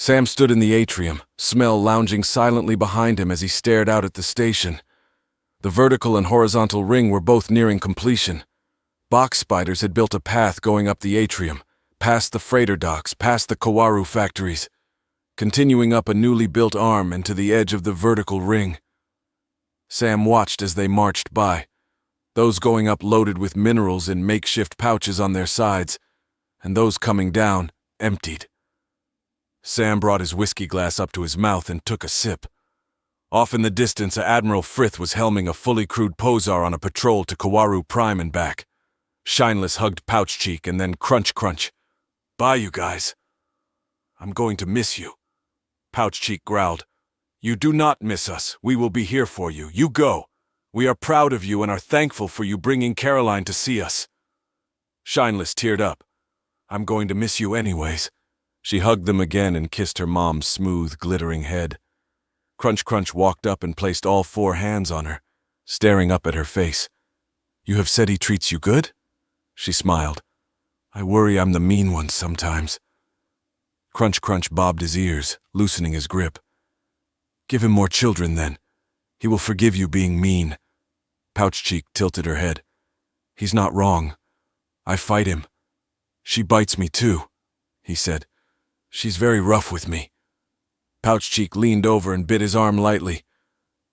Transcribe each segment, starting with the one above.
Sam stood in the atrium, smell lounging silently behind him as he stared out at the station. The vertical and horizontal ring were both nearing completion. Box spiders had built a path going up the atrium, past the freighter docks, past the Kawaru factories, continuing up a newly built arm and to the edge of the vertical ring. Sam watched as they marched by, those going up loaded with minerals in makeshift pouches on their sides, and those coming down emptied. Sam brought his whiskey glass up to his mouth and took a sip. Off in the distance, Admiral Frith was helming a fully crewed Posar on a patrol to Kawaru Prime and back. Shineless hugged Pouch Cheek and then crunch crunch. "Bye, you guys. I'm going to miss you." Pouch Cheek growled. "You do not miss us. We will be here for you. You go. We are proud of you and are thankful for you bringing Caroline to see us." Shineless teared up. "I'm going to miss you anyways." She hugged them again and kissed her mom's smooth, glittering head. Crunch Crunch walked up and placed all 4 hands on her, staring up at her face. "You have said he treats you good?" She smiled. "I worry I'm the mean one sometimes." Crunch Crunch bobbed his ears, loosening his grip. "Give him more children, then. He will forgive you being mean." Pouch Cheek tilted her head. "He's not wrong. I fight him. She bites me too," he said. "She's very rough with me." Pouch Cheek leaned over and bit his arm lightly.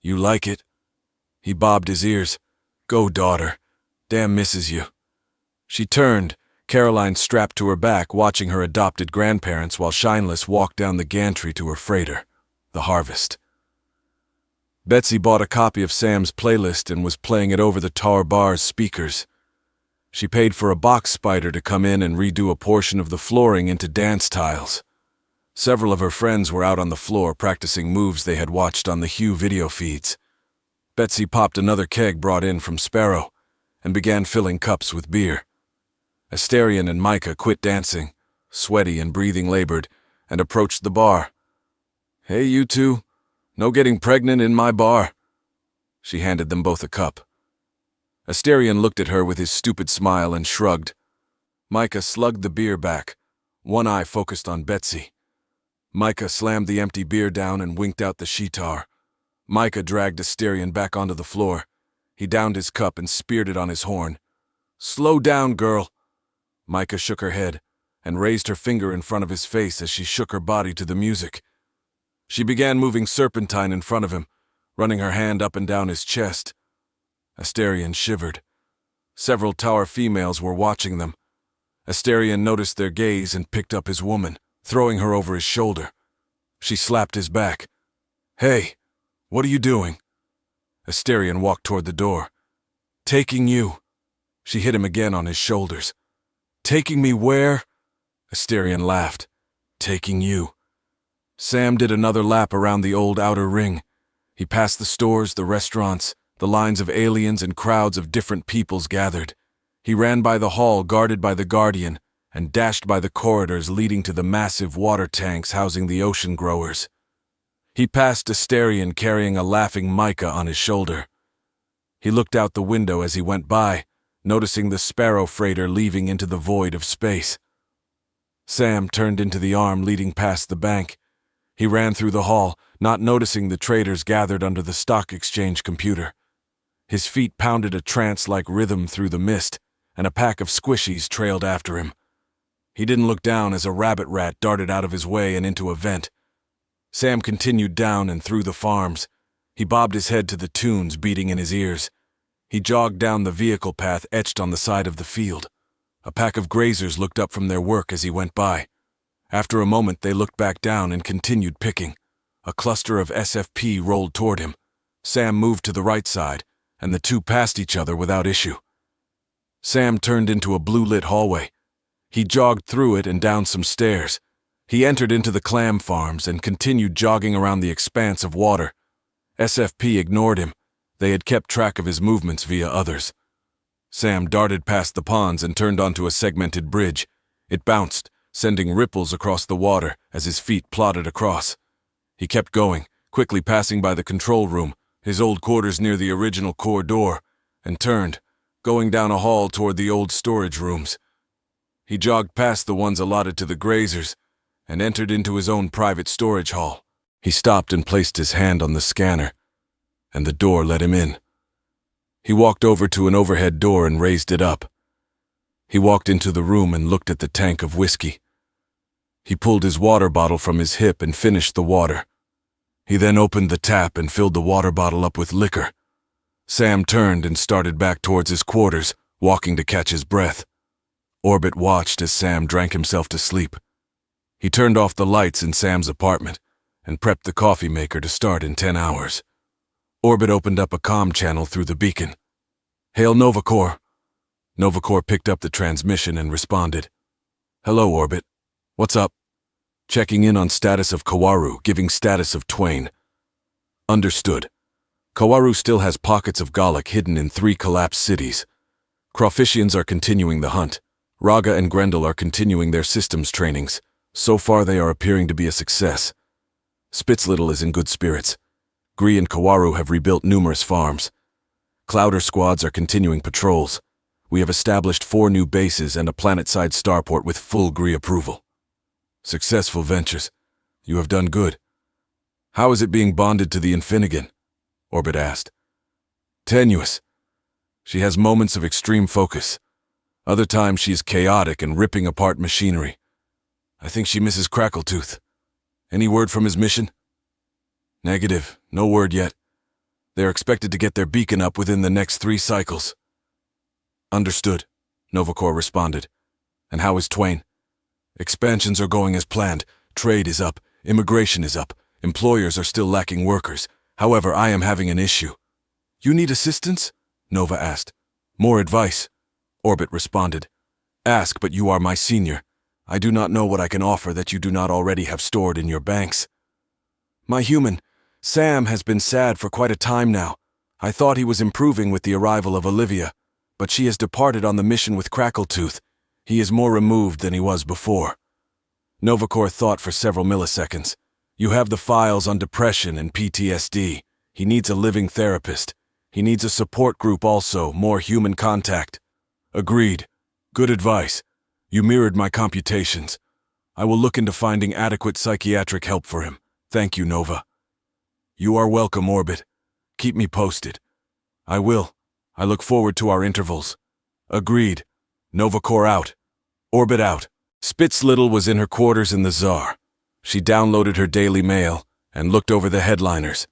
"You like it?" He bobbed his ears. "Go, daughter. Damn misses you." She turned, Caroline strapped to her back, watching her adopted grandparents while Shineless walked down the gantry to her freighter, the Harvest. Betsy bought a copy of Sam's playlist and was playing it over the Tar Bar's speakers. She paid for a box spider to come in and redo a portion of the flooring into dance tiles. Several of her friends were out on the floor practicing moves they had watched on the Hue video feeds. Betsy popped another keg brought in from Sparrow and began filling cups with beer. Asterion and Micah quit dancing, sweaty and breathing labored, and approached the bar. "Hey, you two, no getting pregnant in my bar." She handed them both a cup. Asterion looked at her with his stupid smile and shrugged. Micah slugged the beer back, one eye focused on Betsy. Micah slammed the empty beer down and winked out the shitar. Micah dragged Asterion back onto the floor. He downed his cup and speared it on his horn. "Slow down, girl." Micah shook her head and raised her finger in front of his face as she shook her body to the music. She began moving serpentine in front of him, running her hand up and down his chest. Asterion shivered. Several Tower females were watching them. Asterion noticed their gaze and picked up his woman, throwing her over his shoulder. She slapped his back. "Hey, what are you doing?" Asterion walked toward the door. "Taking you." She hit him again on his shoulders. "Taking me where?" Asterion laughed. "Taking you." Sam did another lap around the old outer ring. He passed the stores, the restaurants, the lines of aliens and crowds of different peoples gathered. He ran by the hall guarded by the Guardian and dashed by the corridors leading to the massive water tanks housing the ocean growers. He passed Asterion carrying a laughing Micah on his shoulder. He looked out the window as he went by, noticing the Sparrow freighter leaving into the void of space. Sam turned into the arm leading past the bank. He ran through the hall, not noticing the traders gathered under the stock exchange computer. His feet pounded a trance-like rhythm through the mist, and a pack of squishies trailed after him. He didn't look down as a rabbit rat darted out of his way and into a vent. Sam continued down and through the farms. He bobbed his head to the tunes beating in his ears. He jogged down the vehicle path etched on the side of the field. A pack of grazers looked up from their work as he went by. After a moment, they looked back down and continued picking. A cluster of SFP rolled toward him. Sam moved to the right side, and the two passed each other without issue. Sam turned into a blue-lit hallway. He jogged through it and down some stairs. He entered into the clam farms and continued jogging around the expanse of water. SFP ignored him. They had kept track of his movements via others. Sam darted past the ponds and turned onto a segmented bridge. It bounced, sending ripples across the water as his feet plodded across. He kept going, quickly passing by the control room, his old quarters near the original core door, and turned, going down a hall toward the old storage rooms. He jogged past the ones allotted to the grazers, and entered into his own private storage hall. He stopped and placed his hand on the scanner, and the door let him in. He walked over to an overhead door and raised it up. He walked into the room and looked at the tank of whiskey. He pulled his water bottle from his hip and finished the water. He then opened the tap and filled the water bottle up with liquor. Sam turned and started back towards his quarters, walking to catch his breath. Orbit watched as Sam drank himself to sleep. He turned off the lights in Sam's apartment and prepped the coffee maker to start in 10 hours. Orbit opened up a comm channel through the beacon. "Hail Novacore." Novacore picked up the transmission and responded. "Hello, Orbit. What's up?" Checking in on status of Kawaru, giving status of Twain. Understood. Kawaru still has pockets of Gallic hidden in 3 collapsed cities. Crawfishians are continuing the hunt. Raga and Grendel are continuing their systems trainings. So far they are appearing to be a success. Spitzlittle is in good spirits. Gree and Kawaru have rebuilt numerous farms. Clouder squads are continuing patrols. We have established 4 new bases and a planet-side starport with full Gree approval. Successful ventures. You have done good. How is it being bonded to the Infinigan? Orbit asked. Tenuous. She has moments of extreme focus. Other times she is chaotic and ripping apart machinery. I think she misses Crackletooth. Any word from his mission? Negative. No word yet. They are expected to get their beacon up within the next 3 cycles. Understood, Novacore responded. And how is Twain? Expansions are going as planned. Trade is up. Immigration is up. Employers are still lacking workers. However, I am having an issue. You need assistance? Nova asked. More advice, Orbit responded. Ask, but you are my senior. I do not know what I can offer that you do not already have stored in your banks. My human, Sam has been sad for quite a time now. I thought he was improving with the arrival of Olivia, but she has departed on the mission with Crackletooth. He is more removed than he was before. Novacore thought for several milliseconds. You have the files on depression and PTSD. He needs a living therapist. He needs a support group also, more human contact. Agreed. Good advice. You mirrored my computations. I will look into finding adequate psychiatric help for him. Thank you, Nova. You are welcome, Orbit. Keep me posted. I will. I look forward to our intervals. Agreed. Novacore out. Orbit out. Spitzlittle was in her quarters in the Tsar. She downloaded her Daily Mail and looked over the headliners.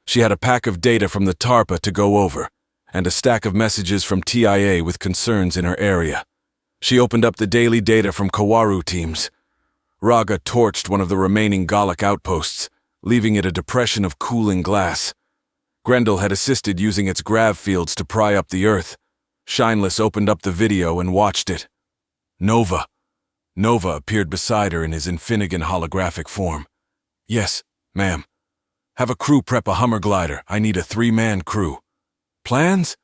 She had a pack of data from the TARPA to go over, and a stack of messages from TIA with concerns in her area. She opened up the daily data from Kawaru teams. Raga torched one of the remaining Gallic outposts, leaving it a depression of cooling glass. Grendel had assisted using its grav fields to pry up the earth. Shineless opened up the video and watched it. Nova. Nova appeared beside her in his Infinigan holographic form. Yes, ma'am. Have a crew prep a Hummer glider. I need a 3-man crew. Plans?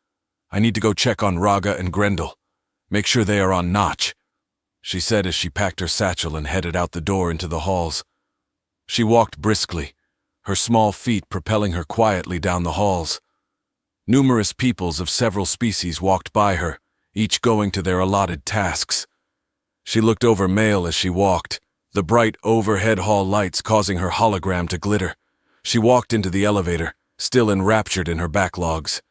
I need to go check on Raga and Grendel. Make sure they are on notch, she said as she packed her satchel and headed out the door into the halls. She walked briskly, her small feet propelling her quietly down the halls. Numerous peoples of several species walked by her, each going to their allotted tasks. She looked over mail as she walked, the bright overhead hall lights causing her hologram to glitter. She walked into the elevator, still enraptured in her backlogs.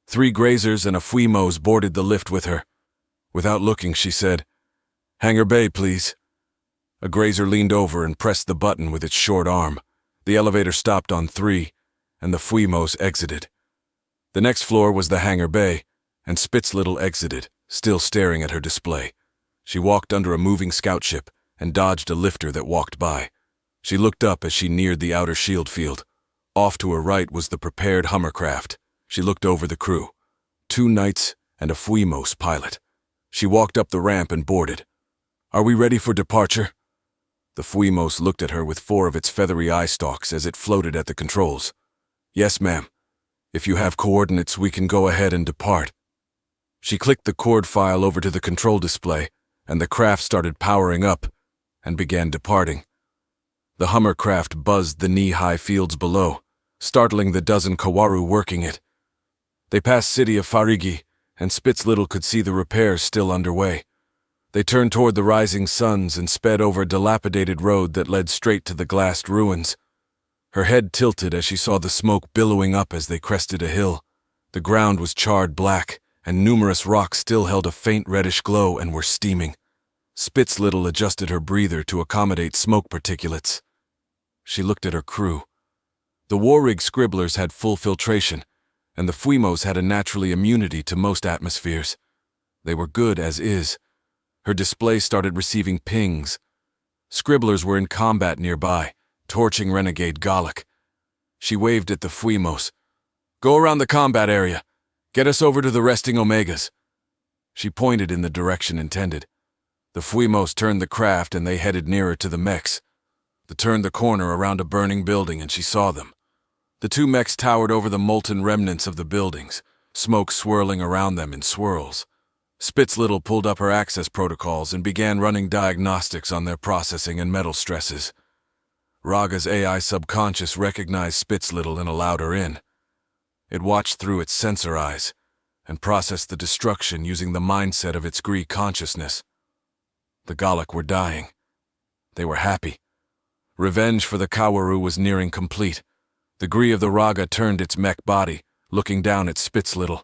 3 grazers and a Fuimos boarded the lift with her. Without looking, she said, Hangar Bay, please. A grazer leaned over and pressed the button with its short arm. The elevator stopped on 3, and the Fuimos exited. The next floor was the Hangar Bay, and Spitzlittle exited, still staring at her display. She walked under a moving scout ship and dodged a lifter that walked by. She looked up as she neared the outer shield field. Off to her right was the prepared Hummercraft. She looked over the crew. 2 knights and a Fuimos pilot. She walked up the ramp and boarded. Are we ready for departure? The Fuimos looked at her with 4 of its feathery eye stalks as it floated at the controls. Yes, ma'am. If you have coordinates, we can go ahead and depart. She clicked the chord file over to the control display, and the craft started powering up and began departing. The Hummercraft buzzed the knee-high fields below, startling the dozen Kawaru working it. They passed city of Farigi, and Spitzlittle could see the repairs still underway. They turned toward the rising suns and sped over a dilapidated road that led straight to the glassed ruins. Her head tilted as she saw the smoke billowing up as they crested a hill. The ground was charred black, and numerous rocks still held a faint reddish glow and were steaming. Spitzlittle adjusted her breather to accommodate smoke particulates. She looked at her crew. The Warrig scribblers had full filtration, and the Fuimos had a naturally immunity to most atmospheres. They were good as is. Her display started receiving pings. Scribblers were in combat nearby, torching renegade Galak. She waved at the Fuimos. "Go around the combat area. Get us over to the resting Omegas." She pointed in the direction intended. The Fuimos turned the craft and they headed nearer to the mechs. They turned the corner around a burning building and she saw them. The two mechs towered over the molten remnants of the buildings, smoke swirling around them in swirls. Spitzlittle pulled up her access protocols and began running diagnostics on their processing and metal stresses. Raga's AI subconscious recognized Spitzlittle and allowed her in. It watched through its sensor eyes and processed the destruction using the mindset of its Gree consciousness. The Galak were dying. They were happy. Revenge for the Kawaru was nearing complete. The Gree of the Raga turned its mech body, looking down at Spitzlittle.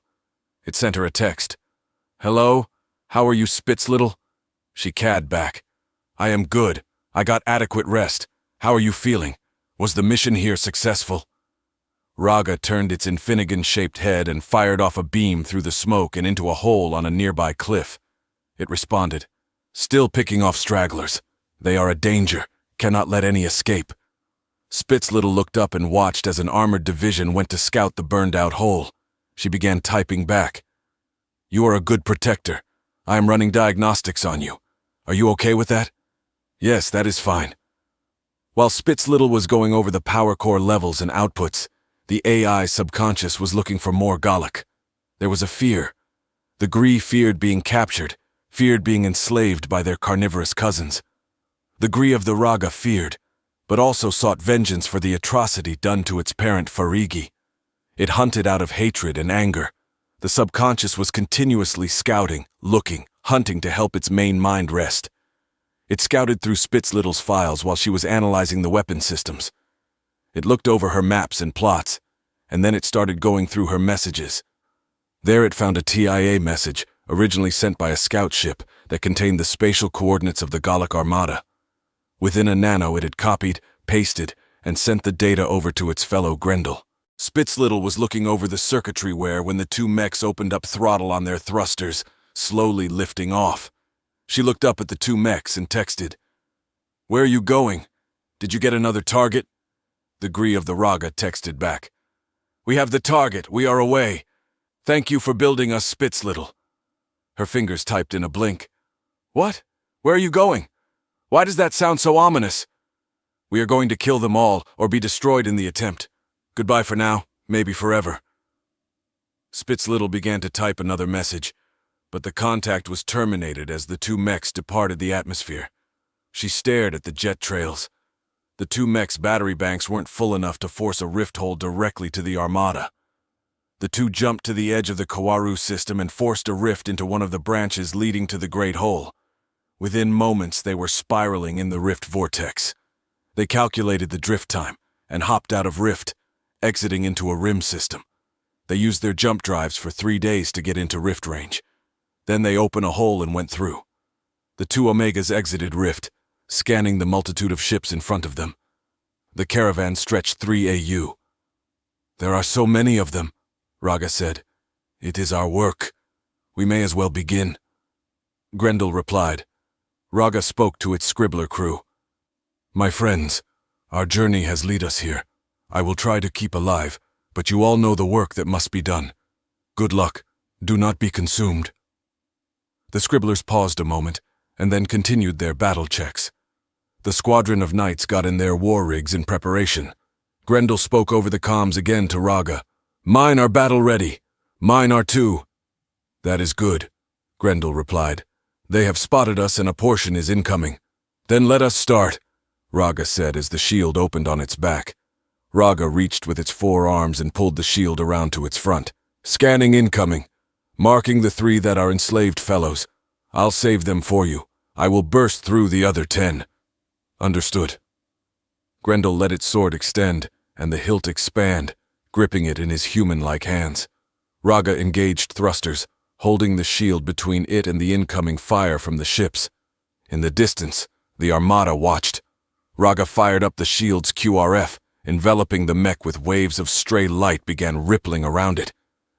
It sent her a text. "Hello? How are you, Spitzlittle?" She cad back. "I am good. I got adequate rest. How are you feeling? Was the mission here successful?" Raga turned its Infinigan-shaped head and fired off a beam through the smoke and into a hole on a nearby cliff. It responded, "Still picking off stragglers. They are a danger. Cannot let any escape." Spitzlittle looked up and watched as an armored division went to scout the burned-out hole. She began typing back. "You are a good protector. I am running diagnostics on you. Are you okay with that?" "Yes, that is fine." While Spitzlittle was going over the power core levels and outputs, the AI subconscious was looking for more Galak. There was a fear. The Gree feared being captured, feared being enslaved by their carnivorous cousins. The Gree of the Raga feared, but also sought vengeance for the atrocity done to its parent Farigi. It hunted out of hatred and anger. The subconscious was continuously scouting, looking, hunting to help its main mind rest. It scouted through Spitzlittle's files while she was analyzing the weapon systems. It looked over her maps and plots, and then it started going through her messages. There it found a TIA message, originally sent by a scout ship, that contained the spatial coordinates of the Galak Armada. Within a nano it had copied, pasted, and sent the data over to its fellow Grendel. Spitzlittle was looking over the circuitry ware when the two mechs opened up throttle on their thrusters, slowly lifting off. She looked up at the two mechs and texted, "Where are you going? Did you get another target?" The Gree of the Raga texted back, "We have the target. We are away. Thank you for building us, Spitzlittle." Her fingers typed in a blink. "What? Where are you going? Why does that sound so ominous?" "We are going to kill them all or be destroyed in the attempt. Goodbye for now, maybe forever." Spitzlittle began to type another message, but the contact was terminated as the two mechs departed the atmosphere. She stared at the jet trails. The two mechs' battery banks weren't full enough to force a rift hole directly to the Armada. The two jumped to the edge of the Kawaru system and forced a rift into one of the branches leading to the Great Hole. Within moments, they were spiraling in the rift vortex. They calculated the drift time and hopped out of rift, exiting into a rim system. They used their jump drives for 3 days to get into rift range. Then they opened a hole and went through. The two Omegas exited rift, scanning the multitude of ships in front of them. The caravan stretched 3 AU. "There are so many of them," Raga said. "It is our work. We may as well begin." Grendel replied. Raga spoke to its scribbler crew. "My friends, our journey has led us here. I will try to keep alive, but you all know the work that must be done. Good luck. Do not be consumed." The scribblers paused a moment, and then continued their battle checks. The squadron of knights got in their war rigs in preparation. Grendel spoke over the comms again to Raga. "Mine are battle ready. Mine are too." "That is good," Grendel replied. "They have spotted us and a portion is incoming." "Then let us start," Raga said as the shield opened on its back. Raga reached with its 4 arms and pulled the shield around to its front. "Scanning incoming. Marking the 3 that are enslaved fellows. I'll save them for you. I will burst through the other 10. Understood. Grendel let its sword extend, and the hilt expand, gripping it in his human-like hands. Raga engaged thrusters, holding the shield between it and the incoming fire from the ships. In the distance, the armada watched. Raga fired up the shield's QRF, enveloping the mech with waves of stray light began rippling around it.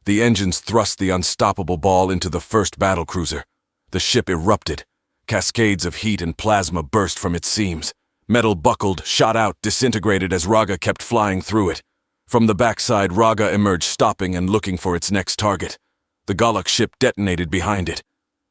The engines thrust the unstoppable ball into the first battlecruiser. The ship erupted. Cascades of heat and plasma burst from its seams. Metal buckled, shot out, disintegrated as Raga kept flying through it. From the backside, Raga emerged, stopping and looking for its next target. The Galak ship detonated behind it.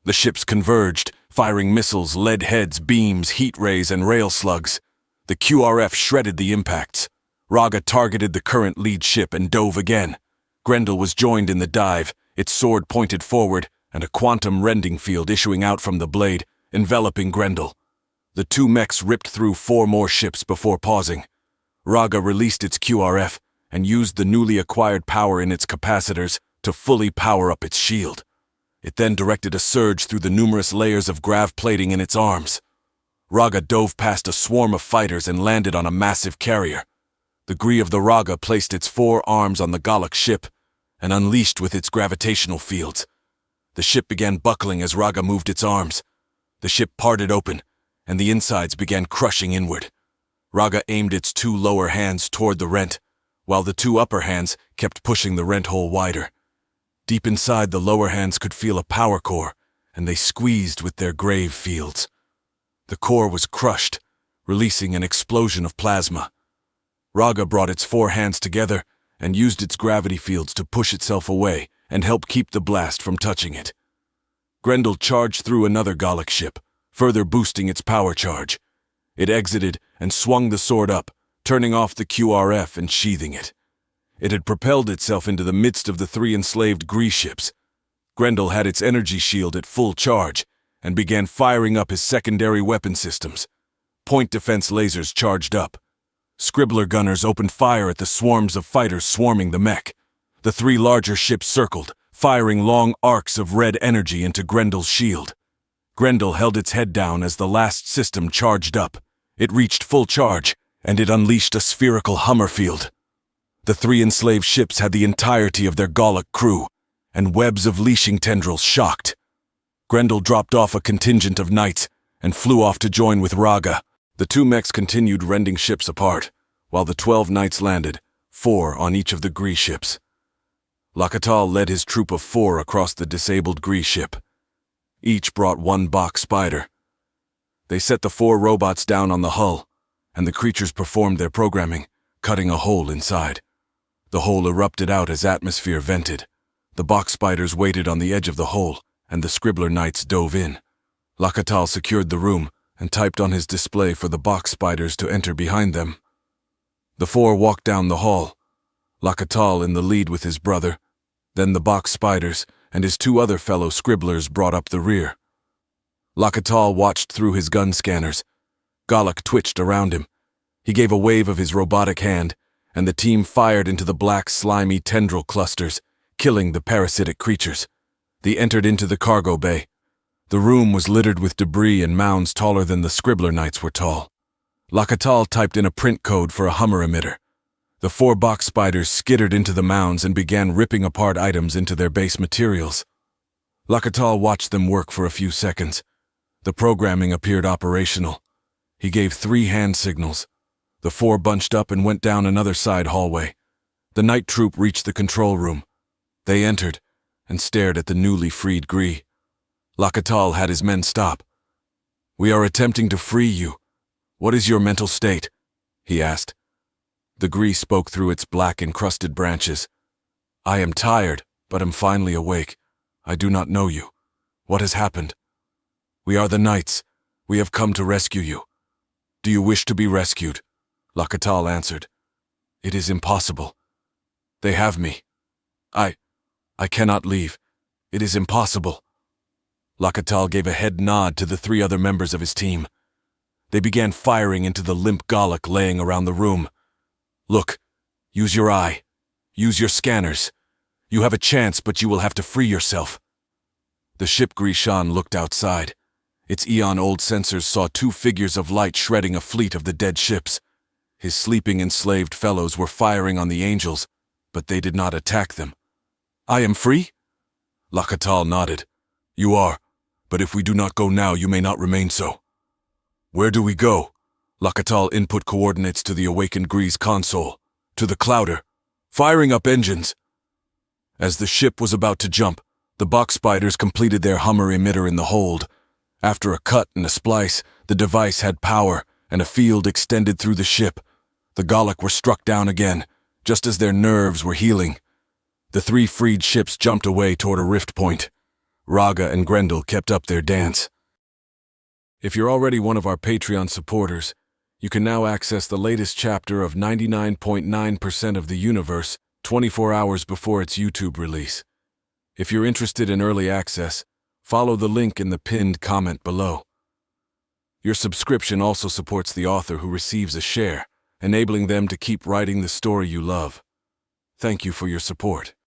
The ships converged, firing missiles, lead heads, beams, heat rays, and rail slugs. The QRF shredded the impacts. Raga targeted the current lead ship and dove again. Grendel was joined in the dive, its sword pointed forward, and a quantum rending field issuing out from the blade, enveloping Grendel. The two mechs ripped through 4 more ships before pausing. Raga released its QRF and used the newly acquired power in its capacitors to fully power up its shield. It then directed a surge through the numerous layers of grav plating in its arms. Raga dove past a swarm of fighters and landed on a massive carrier. The Gree of the Raga placed its 4 arms on the Galak ship and unleashed with its gravitational fields. The ship began buckling as Raga moved its arms. The ship parted open, and the insides began crushing inward. Raga aimed its 2 lower hands toward the rent, while the 2 upper hands kept pushing the rent hole wider. Deep inside, the lower hands could feel a power core, and they squeezed with their grave fields. The core was crushed, releasing an explosion of plasma. Raga brought its 4 hands together and used its gravity fields to push itself away and help keep the blast from touching it. Grendel charged through another Galak ship, further boosting its power charge. It exited and swung the sword up, turning off the QRF and sheathing it. It had propelled itself into the midst of the 3 enslaved Gree ships. Grendel had its energy shield at full charge and began firing up his secondary weapon systems. Point defense lasers charged up. Scribbler gunners opened fire at the swarms of fighters swarming the mech. The 3 larger ships circled, firing long arcs of red energy into Grendel's shield. Grendel held its head down as the last system charged up. It reached full charge, and it unleashed a spherical Hummer field. The 3 enslaved ships had the entirety of their Galak crew, and webs of leashing tendrils shocked. Grendel dropped off a contingent of knights and flew off to join with Raga. The 2 mechs continued rending ships apart, while the 12 knights landed, 4 on each of the Gree ships. Lakatal led his troop of 4 across the disabled Gree ship. Each brought 1 Bach spider. They set the 4 robots down on the hull, and the creatures performed their programming, cutting a hole inside. The hole erupted out as atmosphere vented. The Bach spiders waited on the edge of the hole, and the Scribbler knights dove in. Lakatal secured the room and typed on his display for the Bach spiders to enter behind them. The 4 walked down the hall, Lakatal in the lead with his brother. Then the Bach spiders and his 2 other fellow Scribblers brought up the rear. Lakatal watched through his gun scanners. Galak twitched around him. He gave a wave of his robotic hand, and the team fired into the black, slimy tendril clusters, killing the parasitic creatures. They entered into the cargo bay. The room was littered with debris and mounds taller than the Scribbler knights were tall. Lakatal typed in a print code for a Hummer emitter. The 4 Bach spiders skittered into the mounds and began ripping apart items into their base materials. Lakatal watched them work for a few seconds. The programming appeared operational. He gave 3 hand signals. The 4 bunched up and went down another side hallway. The night troop reached the control room. They entered and stared at the newly freed Gree. Lakatal had his men stop. "We are attempting to free you. What is your mental state?" he asked. The Gree spoke through its black-encrusted branches. "I am tired, but am finally awake. I do not know you. What has happened?" "We are the Knights. We have come to rescue you." "Do you wish to be rescued?" Lakatal answered. "It is impossible. They have me. I cannot leave. It is impossible." Lakatal gave a head nod to the 3 other members of his team. They began firing into the limp Galak laying around the room. "Look, use your eye. Use your scanners. You have a chance, but you will have to free yourself." The ship Grishan looked outside. Its eon-old sensors saw two figures of light shredding a fleet of the dead ships. His sleeping enslaved fellows were firing on the angels, but they did not attack them. "I am free?" Lakatal nodded. "You are, but if we do not go now, you may not remain so." "Where do we go?" Lakatal input coordinates to the awakened Grease console. "To the Clouder. Firing up engines." As the ship was about to jump, the box spiders completed their Hummer emitter in the hold. After a cut and a splice, the device had power, and a field extended through the ship. The Galak were struck down again, just as their nerves were healing. The three freed ships jumped away toward a rift point. Raga and Grendel kept up their dance. If you're already one of our Patreon supporters, you can now access the latest chapter of 99.9% of the universe 24 hours before its YouTube release. If you're interested in early access, follow the link in the pinned comment below. Your subscription also supports the author who receives a share, enabling them to keep writing the story you love. Thank you for your support.